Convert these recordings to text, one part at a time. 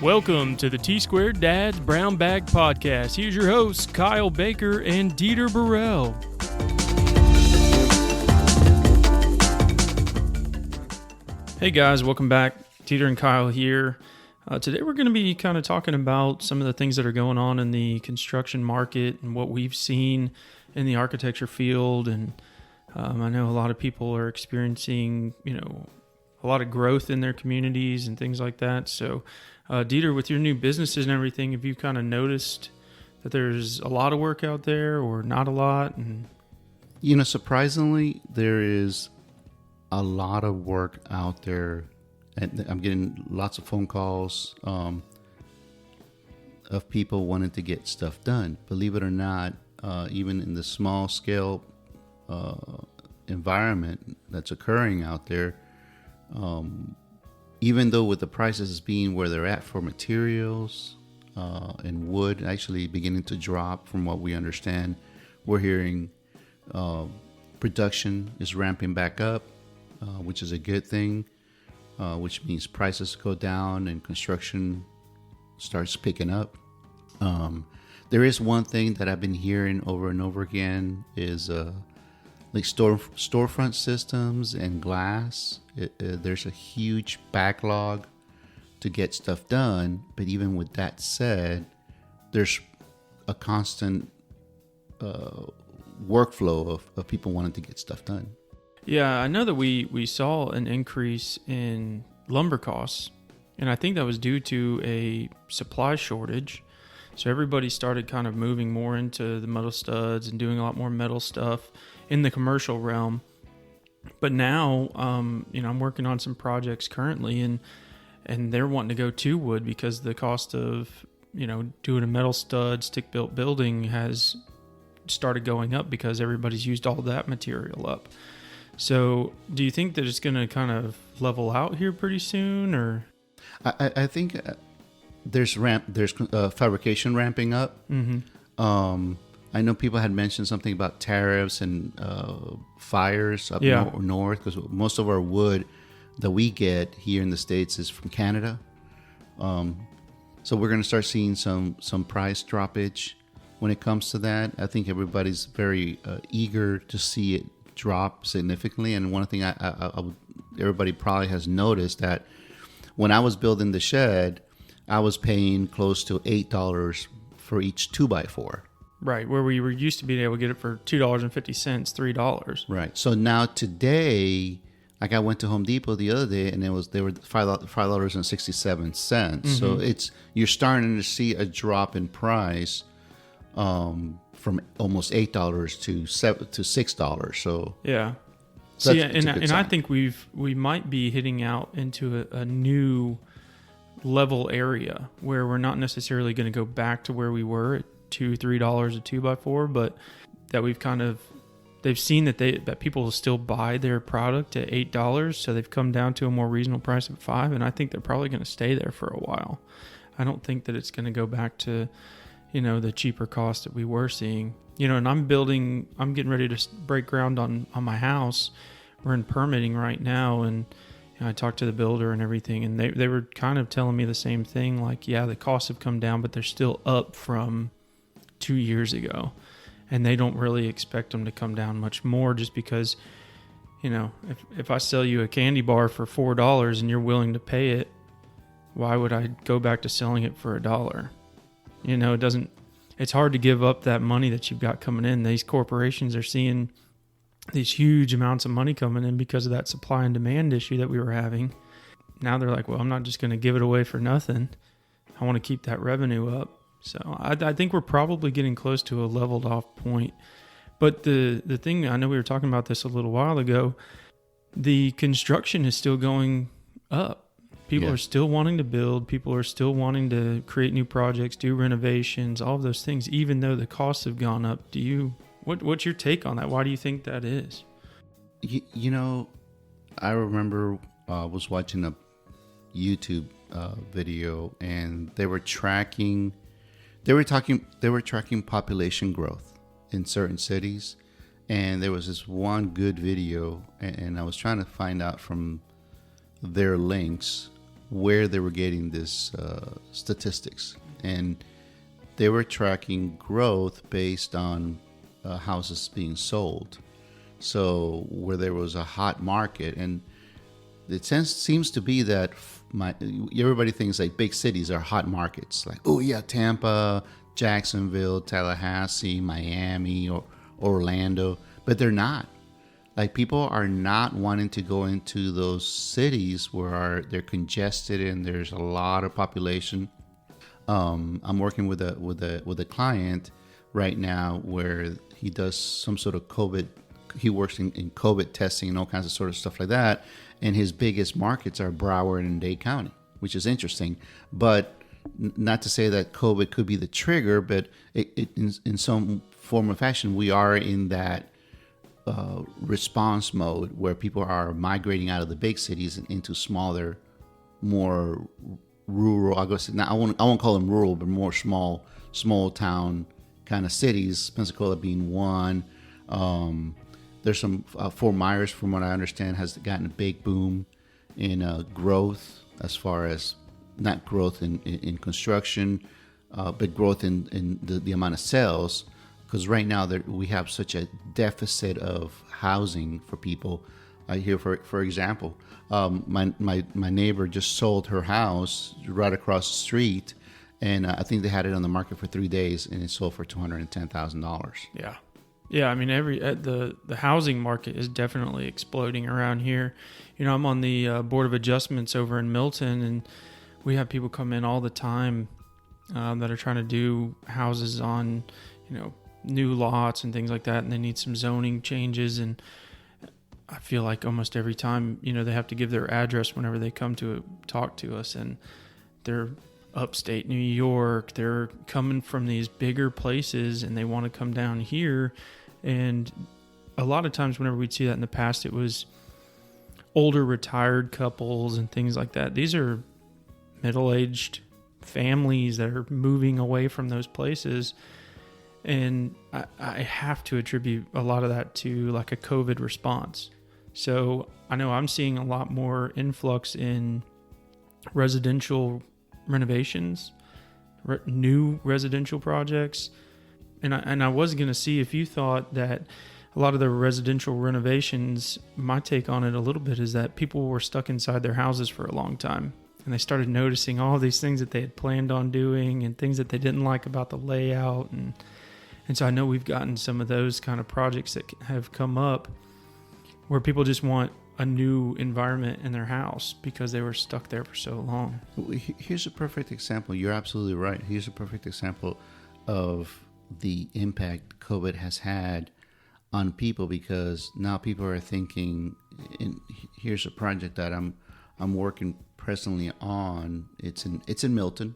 Welcome to the T-Squared Dad's Brown Bag Podcast. Here's your hosts, Kyle Baker and Dieter Burrell. Hey guys, welcome back. Dieter and Kyle here. Today we're going to be kind of talking about some of the things that are going on in the construction market and what we've seen in the architecture field. And I know a lot of people are experiencing, a lot of growth in their communities and things like that. So Dieter, with your new businesses and everything, have you kind of noticed that there's a lot of work out there or not a lot? And surprisingly, there is a lot of work out there. And I'm getting lots of phone calls of people wanting to get stuff done. Believe it or not, even in the small scale environment that's occurring out there, even though with the prices being where they're at for materials and wood actually beginning to drop from what we understand, we're hearing production is ramping back up, which is a good thing, which means prices go down and construction starts picking up. There is one thing that I've been hearing over and over again is like storefront systems and glass. There's a huge backlog to get stuff done, but even with that said, there's a constant workflow of people wanting to get stuff done. Yeah, I know that we saw an increase in lumber costs, and I think that was due to a supply shortage. So everybody started kind of moving more into the metal studs and doing a lot more metal stuff in the commercial realm. But now, I'm working on some projects currently, and they're wanting to go to wood because the cost of, doing a metal stud, stick-built building has started going up because everybody's used all that material up. So do you think that it's going to kind of level out here pretty soon, or? I think there's fabrication ramping up. Mm-hmm. I know people had mentioned something about tariffs and fires up north, because most of our wood that we get here in the States is from Canada. So we're going to start seeing some price droppage when it comes to that. I think everybody's very eager to see it drop significantly. And one thing everybody probably has noticed that when I was building the shed, I was paying close to $8 for each 2x4. Right, where we were used to being able to get it for $2.50, $3. Right. So now today, like I went to Home Depot the other day, and they were $5.67. Mm-hmm. So you're starting to see a drop in price from almost $8 to $6. So yeah. See, and I think we might be hitting out into a new level area where we're not necessarily going to go back to where we were at $2-3 a 2x4, but that they've seen that people will still buy their product at $8, so they've come down to a more reasonable price of $5, and I think they're probably going to stay there for a while. I don't think that it's going to go back to the cheaper cost that we were seeing. And I'm getting ready to break ground on my house. We're in permitting right now, and I talked to the builder and everything, and they were kind of telling me the same thing, like, yeah, the costs have come down, but they're still up from 2 years ago, and they don't really expect them to come down much more, just because, if I sell you a candy bar for $4 and you're willing to pay it, why would I go back to selling it for $1? It's hard to give up that money that you've got coming in. These corporations are seeing these huge amounts of money coming in because of that supply and demand issue that we were having. Now they're like, well, I'm not just going to give it away for nothing. I want to keep that revenue up. So I think we're probably getting close to a leveled off point. But the thing, I know we were talking about this a little while ago, the construction is still going up. People are still wanting to build. People are still wanting to create new projects, do renovations, all of those things, even though the costs have gone up. What's your take on that? Why do you think that is? I remember I was watching a YouTube video, and they were tracking population growth in certain cities, and there was this one good video, and I was trying to find out from their links where they were getting this statistics, and they were tracking growth based on houses being sold. So where there was a hot market, and it seems to be that everybody thinks like big cities are hot markets, like, oh yeah, Tampa, Jacksonville, Tallahassee, Miami, or Orlando, but they're not. Like, people are not wanting to go into those cities where they're congested and there's a lot of population. I'm working with a client right now where he does some sort of COVID. He works in COVID testing and all kinds of sort of stuff like that. And his biggest markets are Broward and Dade County, which is interesting. But not to say that COVID could be the trigger, but in some form or fashion, we are in that response mode where people are migrating out of the big cities and into smaller, more rural. I won't call them rural, but more small town kind of cities. Pensacola being one. There's some Fort Myers, from what I understand, has gotten a big boom in growth, as far as not growth in construction, but growth in the amount of sales. Because right now we have such a deficit of housing for people. Here, for example, my neighbor just sold her house right across the street, and I think they had it on the market for 3 days, and it sold for $210,000. Yeah. Yeah, I mean, the housing market is definitely exploding around here. You know, I'm on the Board of Adjustments over in Milton, and we have people come in all the time that are trying to do houses on, new lots and things like that, and they need some zoning changes. And I feel like almost every time, they have to give their address whenever they come to talk to us, and they're upstate New York. They're coming from these bigger places, and they want to come down here. And a lot of times whenever we'd see that in the past, it was older retired couples and things like that. These are middle-aged families that are moving away from those places. And I have to attribute a lot of that to like a COVID response. So I know I'm seeing a lot more influx in residential renovations, new residential projects. And I was going to see if you thought that a lot of the residential renovations, my take on it a little bit is that people were stuck inside their houses for a long time. And they started noticing all these things that they had planned on doing and things that they didn't like about the layout. And so I know we've gotten some of those kind of projects that have come up where people just want a new environment in their house because they were stuck there for so long. Here's a perfect example. You're absolutely right. Here's a perfect example of the impact COVID has had on people, because now people are thinking, and here's a project that I'm working presently on. It's in Milton,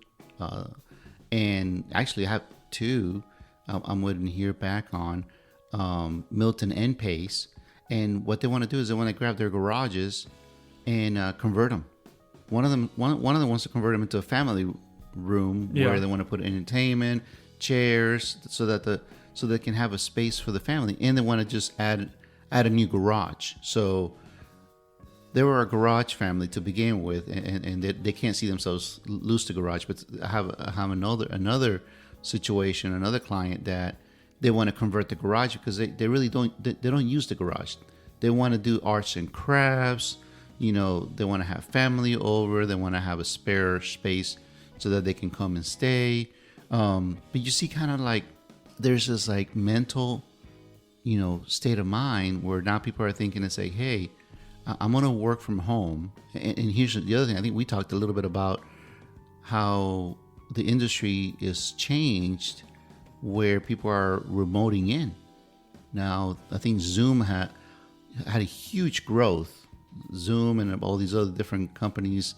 and actually I have two I'm waiting to hear back on, Milton and Pace. And what they want to do is they want to grab their garages and convert them. One of them wants to convert them into a family room where they want to put entertainment, chairs, so they can have a space for the family, and they want to just add a new garage. So they were a garage family to begin with, and they can't see themselves lose the garage. But I have another situation, another client that they want to convert the garage because they really don't use the garage. They want to do arts and crafts. They want to have family over. They want to have a spare space so that they can come and stay. But you see, kind of like there's this like mental, state of mind where now people are thinking and say, hey, I'm going to work from home. And here's the other thing. I think we talked a little bit about how the industry is changed where people are remoting in. Now, I think Zoom had a huge growth. Zoom and all these other different companies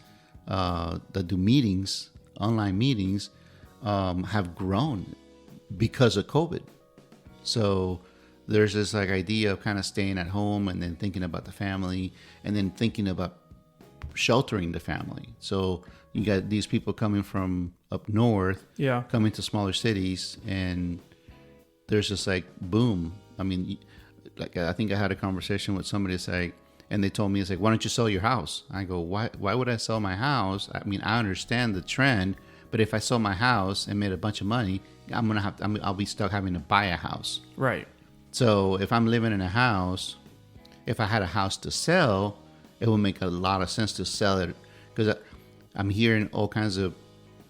that do meetings, online meetings, have grown because of COVID. So there's this like idea of kind of staying at home and then thinking about the family and then thinking about sheltering the family. So you got these people coming from up north, coming to smaller cities, and there's just like boom. I mean, like I think I had a conversation with somebody that's like, And they told me, it's like, why don't you sell your house? I go, why would I sell my house? I mean, I understand the trend, but if I sell my house and made a bunch of money, I'll be stuck having to buy a house. Right. So if I'm living in a house, if I had a house to sell, it would make a lot of sense to sell it, because I'm hearing all kinds of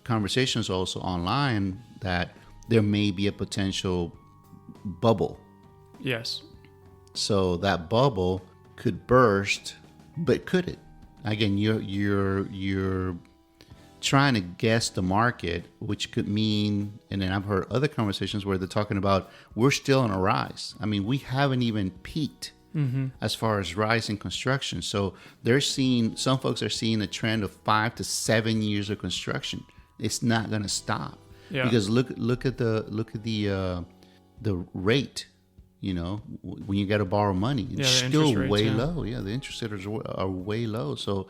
conversations also online that there may be a potential bubble. Yes. So that bubble could burst, but could it? Again, you're trying to guess the market, which could mean, and then I've heard other conversations where they're talking about we're still on a rise. I mean, we haven't even peaked as far as rise in construction. So some folks are seeing a trend of 5 to 7 years of construction. It's not going to stop. Yeah. Because look at the rate. You know, when you got to borrow money, it's still way low. Yeah, the interest rates are way low. So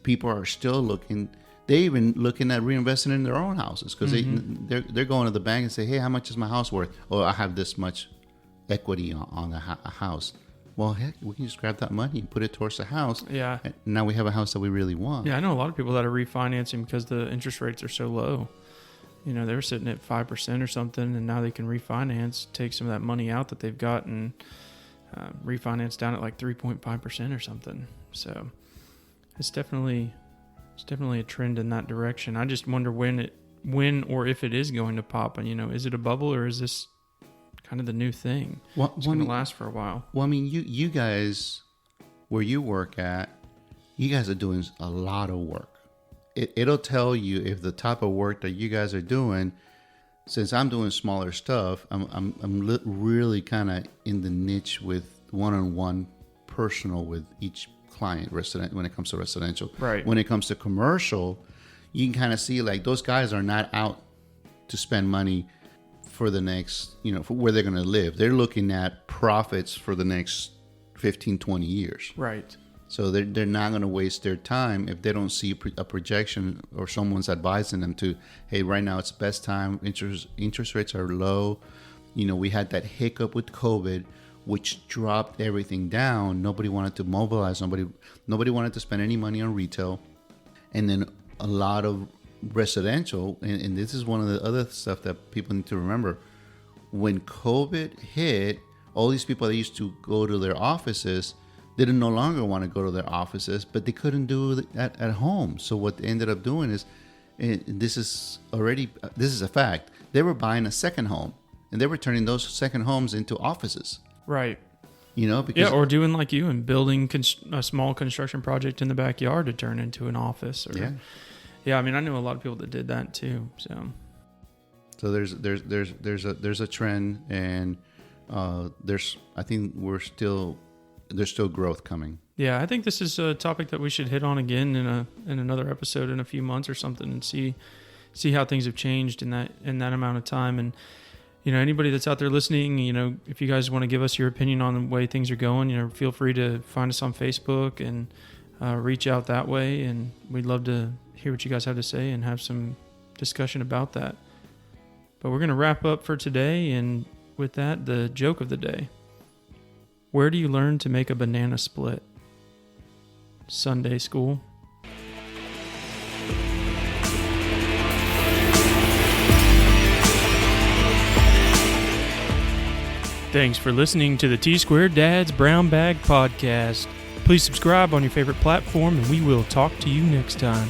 people are still looking. They even looking at reinvesting in their own houses, because they're going to the bank and say, hey, how much is my house worth? Oh, I have this much equity on the house. Well, heck, we can just grab that money and put it towards the house. Yeah. And now we have a house that we really want. Yeah, I know a lot of people that are refinancing because the interest rates are so low. You know, they were sitting at 5% or something, and now they can refinance, take some of that money out that they've got, and refinance down at like 3.5% or something. So it's definitely a trend in that direction. I just wonder when or if it is going to pop. And, you know, is it a bubble, or is this kind of the new thing? It's going to last for a while. Well, I mean, you guys, where you work at, you guys are doing a lot of work. It'll tell you if the type of work that you guys are doing. Since I'm doing smaller stuff, I'm really kind of in the niche with one-on-one personal with each client, resident, when it comes to residential. Right. When it comes to commercial, you can kind of see like those guys are not out to spend money for the next, you know, for where they're going to live. They're looking at profits for the next 15, 20 years. Right. So they're not going to waste their time if they don't see a projection or someone's advising them to, hey, right now it's the best time. Interest rates are low. You know, we had that hiccup with COVID, which dropped everything down. Nobody wanted to mobilize. Nobody wanted to spend any money on retail. And then a lot of residential, and this is one of the other stuff that people need to remember. When COVID hit, all these people that used to go to their offices didn't no longer want to go to their offices, but they couldn't do it at home. So what they ended up doing is, this is a fact, they were buying a second home, and they were turning those second homes into offices. Right. You know, because or doing like you and building a small construction project in the backyard to turn into an office. Or, yeah. I mean, I know a lot of people that did that too. So there's a trend, and I think there's still growth coming. Yeah, I think this is a topic that we should hit on again in another episode in a few months or something, and see how things have changed in that amount of time. And you know, anybody that's out there listening, you know, if you guys want to give us your opinion on the way things are going, you know, feel free to find us on Facebook and reach out that way, and we'd love to hear what you guys have to say and have some discussion about that. But we're going to wrap up for today, and with that, the joke of the day. Where do you learn to make a banana split? Sunday school. Thanks for listening to the T-Squared Dad's Brown Bag Podcast. Please subscribe on your favorite platform, and we will talk to you next time.